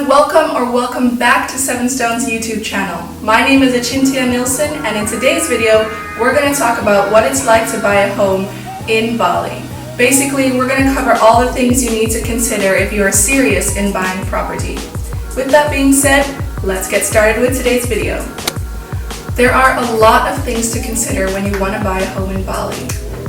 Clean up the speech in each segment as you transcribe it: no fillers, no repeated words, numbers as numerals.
Welcome back to Seven Stones YouTube channel. My name is Achintia Nilsson, and in today's video we're going to talk about what it's like to buy a home in Bali. Basically, we're going to cover all the things you need to consider if you are serious in buying property. With that being said, let's get started with today's video. There are a lot of things to consider when you want to buy a home in Bali.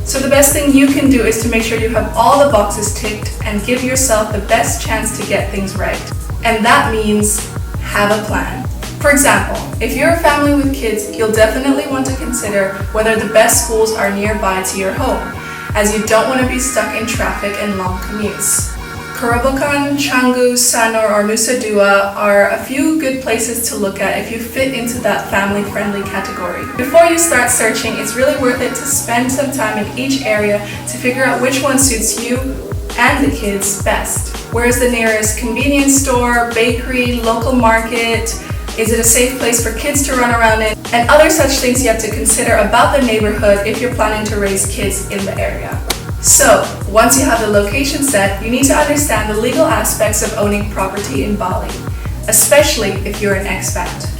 So the best thing you can do is to make sure you have all the boxes ticked and give yourself the best chance to get things right. And that means have a plan. For example, if you're a family with kids, you'll definitely want to consider whether the best schools are nearby to your home, as you don't want to be stuck in traffic and long commutes. Karabukan, Canggu, Sanur, or Nusa Dua are a few good places to look at if you fit into that family-friendly category. Before you start searching, it's really worth it to spend some time in each area to figure out which one suits you and the kids best. Where's the nearest convenience store, bakery, local market? Is it a safe place for kids to run around in? And other such things you have to consider about the neighborhood if you're planning to raise kids in the area. So, once you have the location set, you need to understand the legal aspects of owning property in Bali, especially if you're an expat.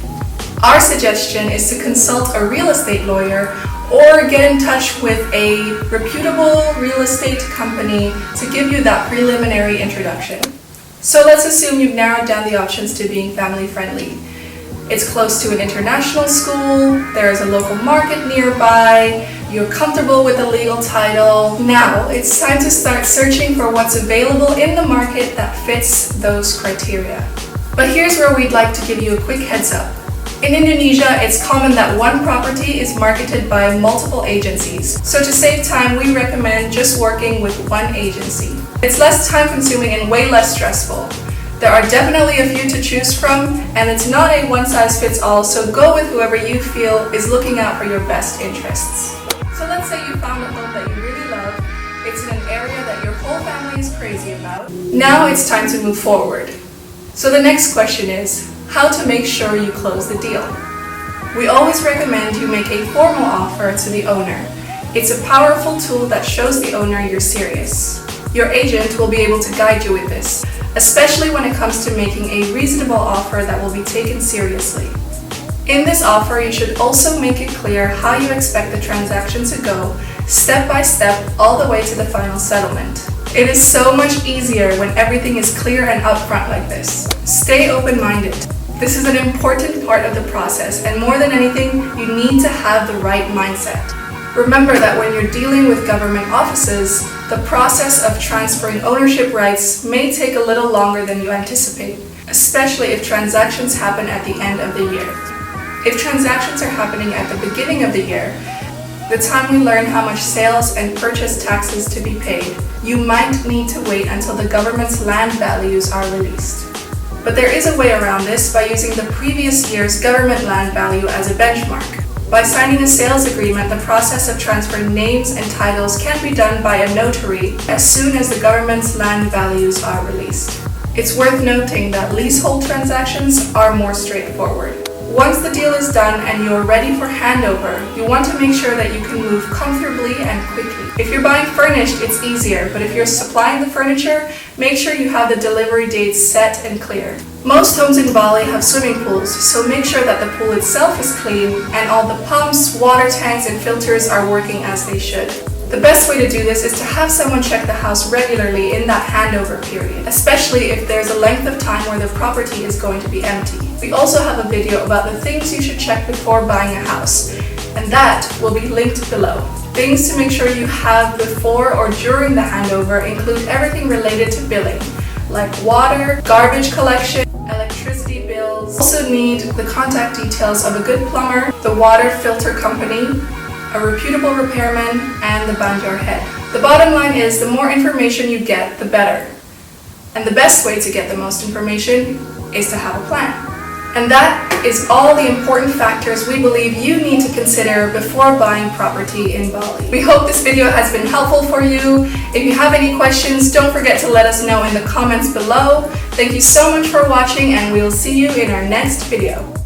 Our suggestion is to consult a real estate lawyer or get in touch with a reputable real estate company to give you that preliminary introduction. So let's assume you've narrowed down the options to being family friendly. It's close to an international school, there is a local market nearby, you're comfortable with the legal title. Now it's time to start searching for what's available in the market that fits those criteria. But here's where we'd like to give you a quick heads up. In Indonesia, it's common that one property is marketed by multiple agencies. So to save time, we recommend just working with one agency. It's less time consuming and way less stressful. There are definitely a few to choose from, and it's not a one-size-fits-all, so go with whoever you feel is looking out for your best interests. So let's say you found a home that you really love, it's in an area that your whole family is crazy about. Now it's time to move forward. So the next question is, how to make sure you close the deal. We always recommend you make a formal offer to the owner. It's a powerful tool that shows the owner you're serious. Your agent will be able to guide you with this, especially when it comes to making a reasonable offer that will be taken seriously. In this offer, you should also make it clear how you expect the transaction to go, step by step, all the way to the final settlement. It is so much easier when everything is clear and upfront like this. Stay open-minded. This is an important part of the process, and more than anything, you need to have the right mindset. Remember that when you're dealing with government offices, the process of transferring ownership rights may take a little longer than you anticipate, especially if transactions happen at the end of the year. If transactions are happening at the beginning of the year, the time we learn how much sales and purchase taxes to be paid, you might need to wait until the government's land values are released. But there is a way around this by using the previous year's government land value as a benchmark. By signing a sales agreement, the process of transferring names and titles can be done by a notary as soon as the government's land values are released. It's worth noting that leasehold transactions are more straightforward. Once the deal is done and you're ready for handover, you want to make sure that you can move comfortably and quickly. If you're buying furnished, it's easier, but if you're supplying the furniture, make sure you have the delivery dates set and clear. Most homes in Bali have swimming pools, so make sure that the pool itself is clean and all the pumps, water tanks, and filters are working as they should. The best way to do this is to have someone check the house regularly in that handover period, especially if there's a length of time where the property is going to be empty. We also have a video about the things you should check before buying a house, and that will be linked below. Things to make sure you have before or during the handover include everything related to billing, like water, garbage collection, electricity bills. Also need the contact details of a good plumber, the water filter company, a reputable repairman, and the banjar head. The bottom line is the more information you get, the better. And the best way to get the most information is to have a plan. And that is all the important factors we believe you need to consider before buying property in Bali. We hope this video has been helpful for you. If you have any questions, don't forget to let us know in the comments below. Thank you so much for watching, and we'll see you in our next video.